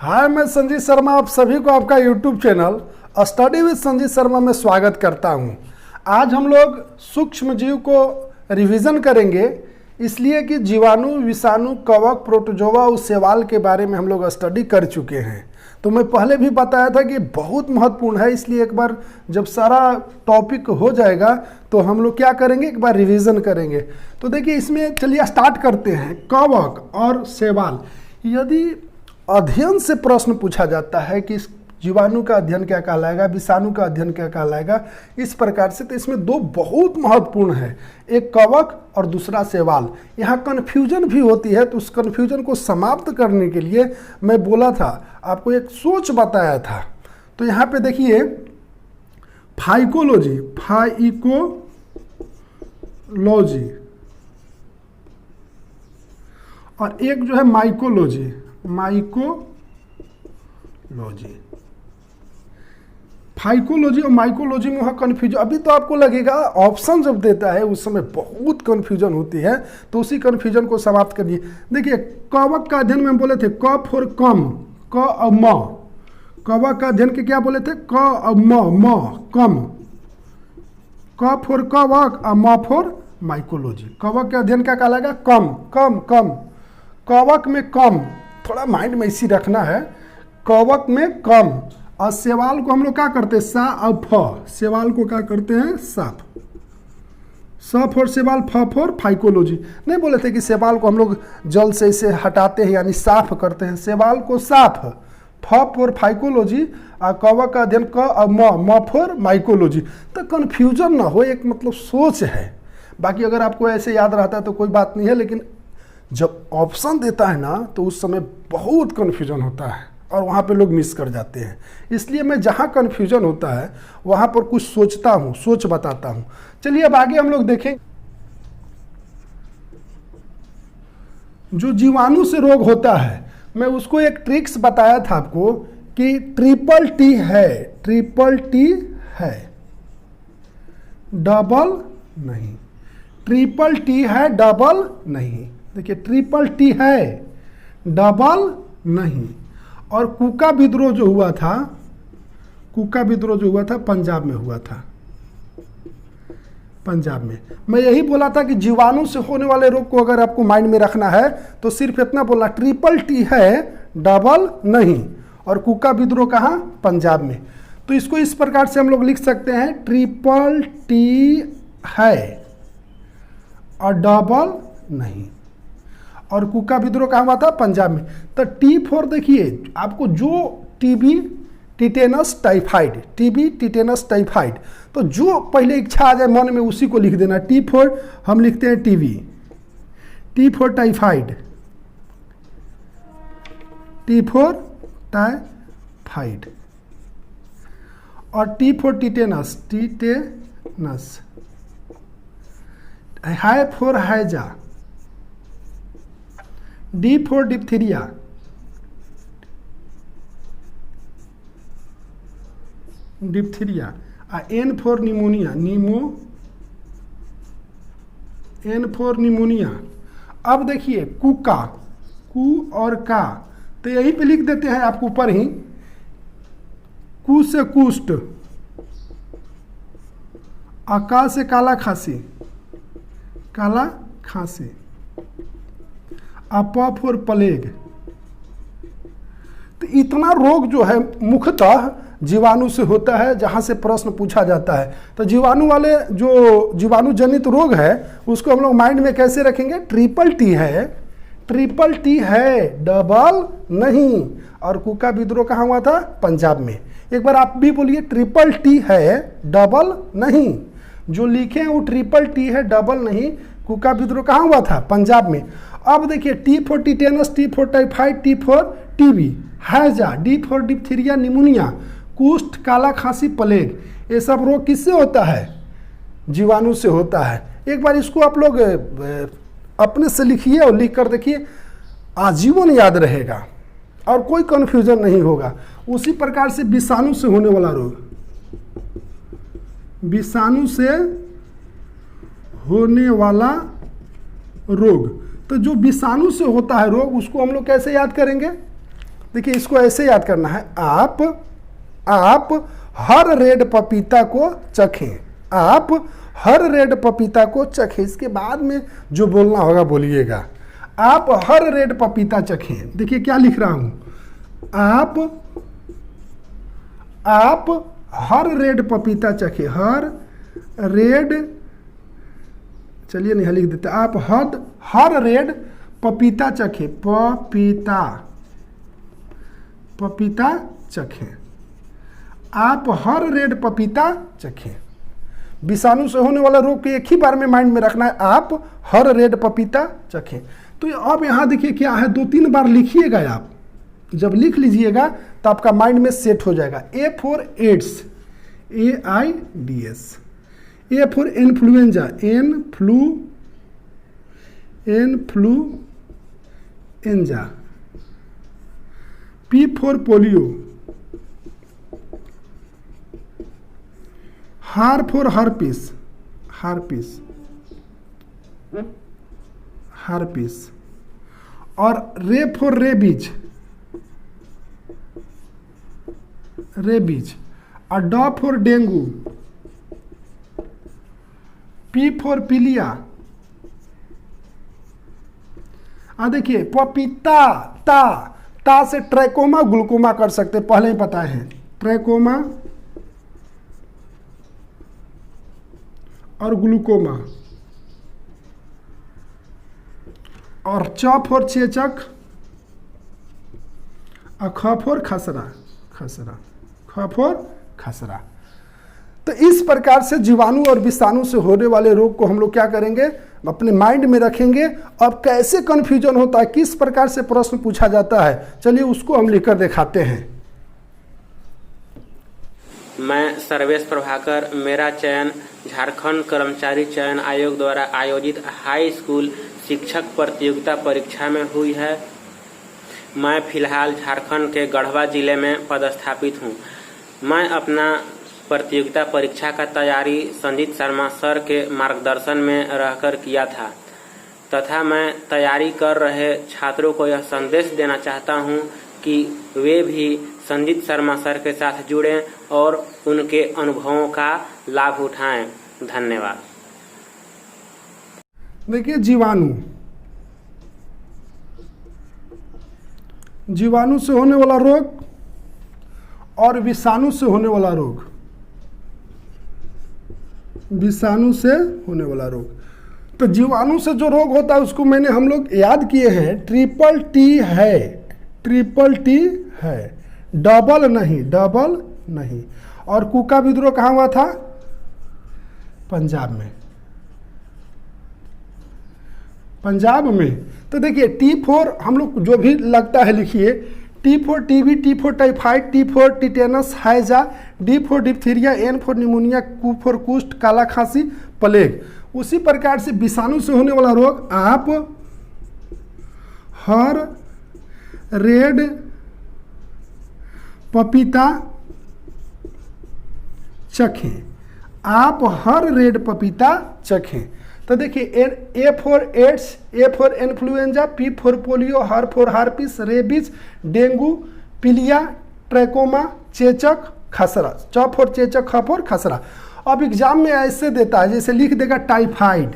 हाय, मैं संजीत शर्मा आप सभी को आपका YouTube channel study with Sanjeet Sharma में स्वागत करता हूं। आज हम लोग सूक्ष्म जीव को रिवीजन करेंगे, इसलिए कि जीवाणु, विषाणु, कवक, प्रोटोजोआ और शैवाल के बारे में हम लोग स्टडी कर चुके हैं। तो मैं पहले भी बताया था कि बहुत महत्वपूर्ण है, इसलिए एक बार जब सारा टॉपिक हो जाएगा तो हम लोग क्या करेंगे, एक बार रिवीजन करेंगे। तो देखिए इसमें चलिए स्टार्ट करते हैं। कवक और शैवाल, यदि अध्ययन से प्रश्न पूछा जाता है कि जीवाणु का अध्ययन क्या कहलाएगा, विषाणु का अध्ययन क्या कहलाएगा, इस प्रकार से, तो इसमें दो बहुत महत्वपूर्ण है, एक कवक और दूसरा शैवाल। यहाँ कन्फ्यूजन भी होती है, तो उस कन्फ्यूजन को समाप्त करने के लिए मैं बोला था, आपको एक सोच बताया था। तो यहाँ पे देखिए फाइकोलॉजी, और एक जो है माइकोलॉजी। फाइकोलॉजी और माइकोलॉजी में वहाँ कन्फ्यूजन, अभी तो आपको लगेगा ऑप्शन जब देता है उस समय बहुत कन्फ्यूजन होती है, तो उसी कन्फ्यूजन को समाप्त करिए। देखिए कवक का अध्ययन में बोले थे क फॉर कम, क और म। कवक का अध्ययन के क्या बोले थे, क और म कम, क फॉर कवक और म फॉर माइकोलॉजी। कवक का अध्ययन क्या कहलाएगा, कम कम कम, कवक में कम, थोड़ा माइंड में इसी रखना है, कवक में कम। और शैवाल को हम लोग क्या करते हैं, सा और फ, शैवाल को क्या करते हैं, साफ। स फॉर शैवाल, फ फॉर फाइकोलॉजी। नहीं बोले थे कि शैवाल को हम लोग जल से इसे हटाते हैं यानी साफ करते हैं, शैवाल को साफ, फ फॉर फाइकोलॉजी, और कवक का अध्ययन क और म फॉर माइकोलॉजी। तो कन्फ्यूजन ना हो, एक मतलब सोच है। बाकी अगर आपको ऐसे याद रहता है तो कोई बात नहीं है, लेकिन जब ऑप्शन देता है ना तो उस समय बहुत कन्फ्यूजन होता है और वहाँ पे लोग मिस कर जाते हैं। इसलिए मैं जहाँ कन्फ्यूजन होता है वहाँ पर कुछ सोचता हूँ, सोच बताता हूँ। चलिए अब आगे हम लोग देखें। जो जीवाणु से रोग होता है, मैं उसको एक ट्रिक्स बताया था आपको कि ट्रिपल टी है, डबल नहीं। ट्रिपल टी है, डबल नहीं। देखिए ट्रिपल टी है, डबल नहीं। और कुका विद्रोह जो हुआ था पंजाब में हुआ था, पंजाब में। मैं यही बोला था कि जीवाणु से होने वाले रोग को अगर आपको माइंड में रखना है तो सिर्फ इतना बोलना, ट्रिपल टी है, डबल नहीं। और कुका विद्रोह कहाँ, पंजाब में। तो इसको इस प्रकार से हम लोग लिख सकते हैं, ट्रिपल टी है और डबल नहीं। और कुका विद्रोह कहाँ हुआ था, पंजाब में। तो टी फॉर, देखिए आपको जो टीबी, टिटेनस, टाइफाइड, तो जो पहले इच्छा आ जाए मन में उसी को लिख देना। टी फॉर हम लिखते हैं TB, T for typhoid, T for typhoid, और T for tetanus, H for हैजा, D for diphtheria, N for pneumonia, N for pneumonia. अब देखिए कुका, कु और का, तो यहीं पे लिख देते हैं आपको ऊपर ही, कु से कुष्ठ, अका से काला खांसी, अप फॉर प्लेग। तो इतना रोग जो है मुख्यतः जीवाणु से होता है, जहाँ से प्रश्न पूछा जाता है। तो जीवाणु वाले जो जीवाणु जनित रोग है उसको हम लोग माइंड में कैसे रखेंगे, ट्रिपल टी है, डबल नहीं। और कुका विद्रोह कहाँ हुआ था, पंजाब में। एक बार आप भी बोलिए, ट्रिपल टी है, डबल नहीं। जो लिखे हैं वो ट्रिपल टी है, डबल नहीं। कुका विद्रोह कहाँ हुआ था, पंजाब में। अब देखिए T for tetanus, T for typhoid, T for TB, हैजा, डी फॉर डिप्थीरिया, निमोनिया, कुष्ठ, काला खांसी, प्लेग। ये सब रोग किससे होता है, जीवाणु से होता है। एक बार इसको आप लोग अपने से लिखिए और लिख कर देखिए, आजीवन याद रहेगा और कोई कन्फ्यूजन नहीं होगा। उसी प्रकार से विषाणु से होने वाला रोग, विषाणु से होने वाला रोग, तो जो विषाणु से होता है रोग उसको हम लोग कैसे याद करेंगे, देखिए इसको ऐसे याद करना है, आप हर रेड पपीता को चखें, आप हर रेड पपीता को चखें। इसके बाद में जो बोलना होगा बोलिएगा, आप हर रेड पपीता चखें। देखिए क्या लिख रहा हूं, आप हर रेड पपीता चखें, हर रेड, चलिए नहीं लिख देते, आप हर रेड पपीता चखें, पपीता चखें, आप हर रेड पपीता चखें। विषाणु से होने वाला रोग को एक ही बार में माइंड में रखना है, आप हर रेड पपीता चखें। तो अब यहाँ देखिए क्या है, 2-3 बार लिखिएगा आप, जब लिख लीजिएगा तो आपका माइंड में सेट हो जाएगा। A for AIDS, AIDS, A for influenza, influenza, P for polio, H for herpes, और रे फॉर रेबीज, और डॉ फॉर डेंगू, पी फॉर पीलिया। देखिए पपीता, ता से ट्रैकोमा ग्लूकोमा कर सकते, पहले ही पता है, ट्रैकोमा और ग्लूकोमा, और च फॉर चेचक, और ख फॉर खसरा, खसरा। तो इस प्रकार से जीवाणु और विषाणु से होने वाले रोग को हम लोग क्या करेंगे, अपने माइंड में रखेंगे। अब कैसे कंफ्यूजन होता है, किस प्रकार से प्रश्न पूछा जाता है, चलिए उसको हम लिखकर दिखाते हैं। मैं सर्वेश प्रभाकर, मेरा चयन झारखंड कर्मचारी चयन आयोग द्वारा आयोजित हाई स्कूल शिक्षक प्रतियोगिता परीक्षा में हुई है। मैं फिलहाल झारखंड के गढ़वा जिले में पदस्थापित हूँ। मैं अपना प्रतियोगिता परीक्षा का तैयारी संजीत शर्मा सर के मार्गदर्शन में रहकर किया था तथा मैं तैयारी कर रहे छात्रों को यह संदेश देना चाहता हूं कि वे भी संजीत शर्मा सर के साथ जुड़ें और उनके अनुभवों का लाभ उठाएं। धन्यवाद। देखिए जीवाणु से होने वाला रोग और विषाणु से होने वाला रोग, विषाणु से होने वाला रोग। तो जीवाणु से जो रोग होता है उसको हम लोग याद किए हैं, ट्रिपल टी है, डबल नहीं। और कुका विद्रोह कहाँ हुआ था, पंजाब में। तो देखिए T4 हम लोग जो भी लगता है लिखिए, T4 TB, T4 typhoid, T4 tetanus, हैजा, D4 diphtheria, N for pneumonia, Q for कुष्ठ, काला खांसी, प्लेग। उसी प्रकार से विषाणु से होने वाला रोग, आप हर रेड पपीता चखें, आप हर रेड पपीता चखें। तो देखिए A for AIDS, A for influenza, P for polio, H for herpes, rabies, dengue, पीलिया, ट्रैकोमा, चेचक, खसरा, च फॉर चेचक, ख फॉर खसरा। अब एग्जाम में ऐसे देता है, जैसे लिख देगा टाइफाइड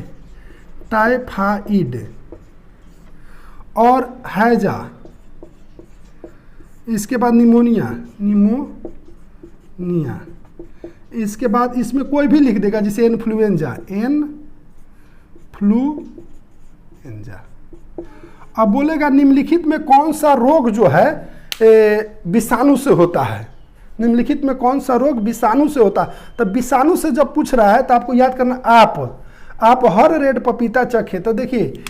और हैजा, इसके बाद निमोनिया, इसके बाद इसमें कोई भी लिख देगा, जैसे इन्फ्लुएंजा, अब बोलेगा निम्नलिखित में कौन सा रोग जो है विषाणु से होता है, निम्नलिखित में कौन सा रोग विषाणु से होता है। तो विषाणु से जब पूछ रहा है तो आपको याद करना, आप हर रेड पपीता चखे। तो देखिए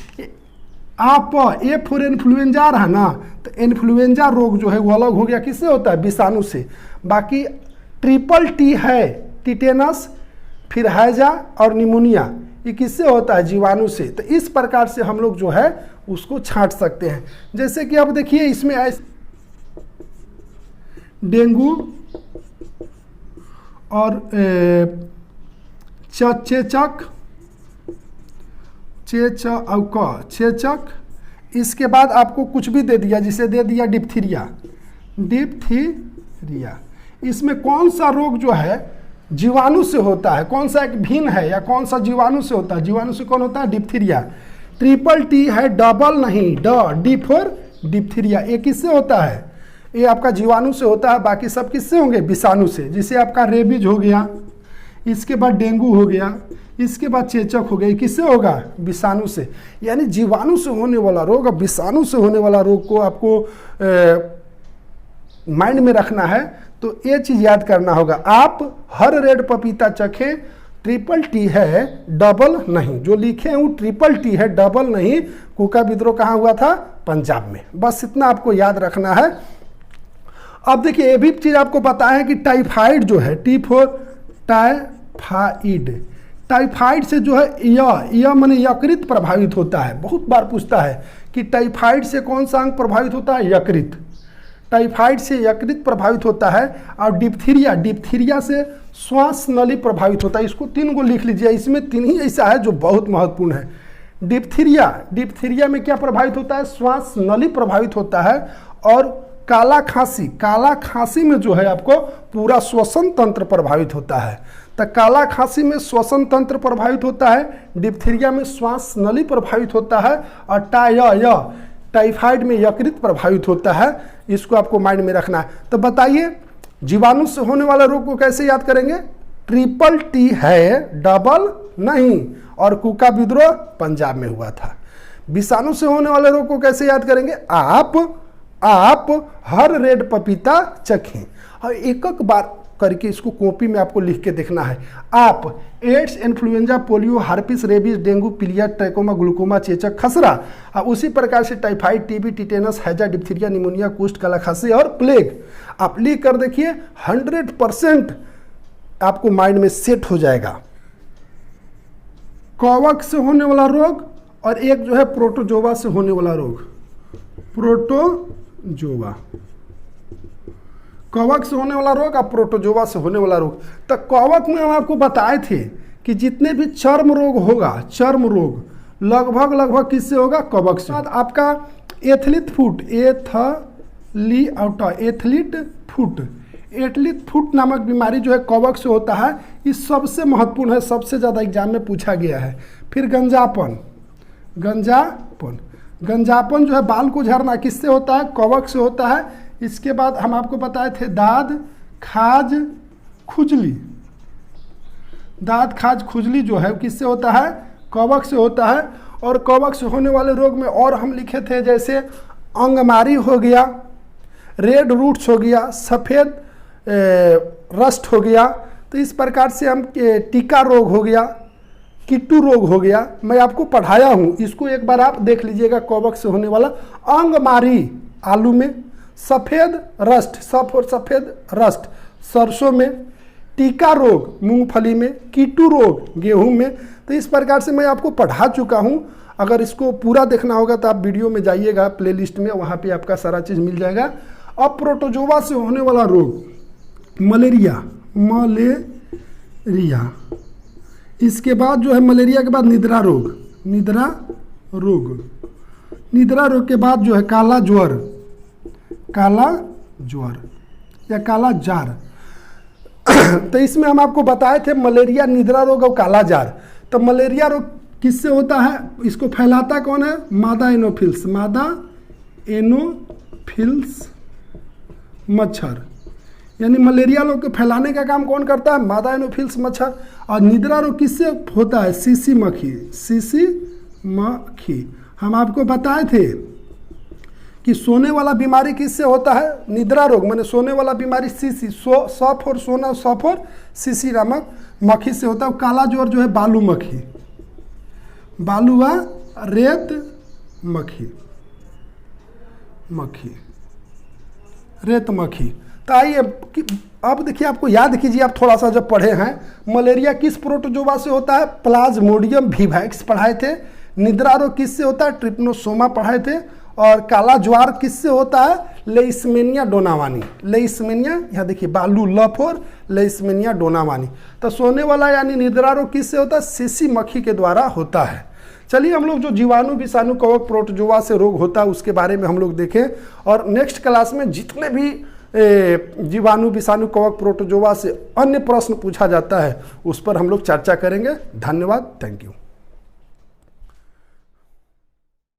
आप ए फॉर इन्फ्लुएंजा रहा ना, तो इन्फ्लुएंजा रोग जो है वो अलग हो गया, किससे होता है, विषाणु से। बाकी ट्रिपल टी है, टिटेनस, फिर हैजा और निमोनिया, ये किससे होता है, जीवाणु से। तो इस प्रकार से हम लोग जो है उसको छांट सकते हैं। जैसे कि अब देखिए इसमें डेंगू और चेचक, इसके बाद आपको कुछ भी दे दिया, जिसे दे दिया डिप्थीरिया, डिप्थीरिया। इसमें कौन सा रोग जो है जीवाणु से होता है, कौन सा एक भिन्न है या कौन सा जीवाणु से होता है? जीवाणु से कौन होता है? डिप्थीरिया। ट्रिपल टी है, डबल नहीं, डी फॉर डिप्थीरिया। ये किससे होता है? ये आपका जीवाणु से होता है। बाकी सब किससे होंगे? विषाणु से। जिसे आपका रेबीज हो गया, इसके बाद डेंगू हो गया, इसके बाद चेचक हो गया, किससे होगा? विषाणु से। यानी जीवाणु से होने वाला रोग और विषाणु से होने वाला रोग को आपको माइंड में रखना है। तो ये चीज याद करना होगा। आप हर रेड पपीता चखें, ट्रिपल टी है, डबल नहीं। जो लिखे हैं वो ट्रिपल टी है, डबल नहीं। कुका विद्रोह कहाँ हुआ था? पंजाब में। बस इतना आपको याद रखना है। अब देखिए ये भी चीज आपको पता है कि टाइफाइड जो है, टी फॉर टाइफाइड, टाइफाइड से जो है यह माने यकृत प्रभावित होता है। बहुत बार पूछता है कि टाइफाइड से कौन सा अंग प्रभावित होता है? यकृत। टाइफाइड से यकृत प्रभावित होता है। और डिप्थीरिया, डिप्थीरिया से श्वास नली प्रभावित होता है। इसको 3 को लिख लीजिए, इसमें 3 ही ऐसा है जो बहुत महत्वपूर्ण है। डिप्थीरिया, डिप्थीरिया में क्या प्रभावित होता है? श्वास नली प्रभावित होता है। और काला खांसी, काला खांसी में जो है आपको पूरा श्वसन तंत्र प्रभावित होता है। तो काला खांसी में श्वसन तंत्र प्रभावित होता है, डिप्थीरिया में श्वास नली प्रभावित होता है, और टाइफाइड में यकृत प्रभावित होता है। इसको आपको माइंड में रखना है। तो बताइए जीवाणु से होने वाला रोग को कैसे याद करेंगे? ट्रिपल टी है, डबल नहीं। और कुका विद्रोह पंजाब में हुआ था। विषाणु से होने वाले रोग को कैसे याद करेंगे? आप हर रेड पपीता चखें। और एक एक बार करके इसको कॉपी में आपको लिख के देखना है। आप AIDS, influenza, polio, herpes, rabies, dengue, पीलिया, ट्रैकोमा, ग्लूकोमा, चेचक, खसरा, और उसी प्रकार से टाइफाइड, टीबी, टिटेनस, हैजा, डिप्थीरिया, निमोनिया, कुष्ठ, काला खांसी और प्लेग आप लिख कर देखिए। 100% आपको माइंड में सेट हो जाएगा। कवक से होने वाला रोग और एक जो है प्रोटोजोवा से होने वाला रोग। प्रोटोजोवा, कवक से होने वाला रोग और प्रोटोजोवा से होने वाला रोग। तो कवक में हम आपको बताए थे कि जितने भी चर्म रोग होगा, चर्म रोग लगभग किससे होगा? कवक से। आपका एथलीट फुट, एथलीट फुट नामक बीमारी जो है कवक से होता है। ये सबसे महत्वपूर्ण है, सबसे ज़्यादा एग्जाम में पूछा गया है। फिर गंजापन, गंजापन जो है बाल को झड़ना किससे होता है? कवक से होता है। इसके बाद हम आपको बताए थे दाद खाज खुजली, दाद खाज खुजली जो है किससे होता है? कवक से होता है। और कवक से होने वाले रोग में और हम लिखे थे जैसे अंगमारी हो गया, रेड रूट्स हो गया, सफ़ेद रस्ट हो गया। तो इस प्रकार से हम टीका रोग हो गया, किट्टू रोग हो गया। मैं आपको पढ़ाया हूँ, इसको एक बार आप देख लीजिएगा। कवक से होने वाला अंगमारी आलू में, सफ़ेद रस्ट, सफ़ेद रस्ट सरसों में, टीका रोग मूंगफली में, कीटू रोग गेहूं में। तो इस प्रकार से मैं आपको पढ़ा चुका हूं। अगर इसको पूरा देखना होगा तो आप वीडियो में जाइएगा, प्लेलिस्ट में, वहां पे आपका सारा चीज़ मिल जाएगा। अब प्रोटोजोवा से होने वाला रोग, मलेरिया, इसके बाद जो है मलेरिया के बाद निद्रा रोग के बाद जो है काला ज्वर या काला जार। तो इसमें हम आपको बताए थे मलेरिया, निद्रा रोग और काला जार। तो मलेरिया रोग किससे होता है? इसको फैलाता कौन है? मादा एनोफिल्स मच्छर। यानी मलेरिया रोग को फैलाने का काम कौन करता है? मादा एनोफिल्स मच्छर। और निद्रा रोग किससे होता है? सीसी मक्खी। हम आपको बताए थे कि सोने वाला बीमारी किससे होता है? निद्रा रोग माने सोने वाला बीमारी सीसी, सफ और सोना, सफ और सीसी नामक मक्खी से होता है। काला ज्वर जो है बालू मक्खी, बालुआ रेत मक्खी। तो आइए अब देखिए, आपको याद कीजिए, आप थोड़ा सा जब पढ़े हैं, मलेरिया किस प्रोटोजोवा से होता है? प्लाज्मोडियम विवैक्स पढ़ाए थे। निद्रा रोग किससे होता है? ट्रिप्नोसोमा पढ़ाए थे। और काला ज्वार किससे होता है? लेइसमेनिया डोनावानी। लेइसमेनिया, यहाँ देखिए बालू लफ और लेइसमेनिया डोनावानी। तो सोने वाला यानी निद्रा रोग किससे होता है? सीसी मक्खी के द्वारा होता है। चलिए हम लोग जो जीवाणु विषाणु कवक प्रोटोजोआ से रोग होता है उसके बारे में हम लोग देखें, और नेक्स्ट क्लास में जितने भी जीवाणु विषाणु कवक प्रोटोजोआ से अन्य प्रश्न पूछा जाता है उस पर हम लोग चर्चा करेंगे। धन्यवाद, थैंक यू।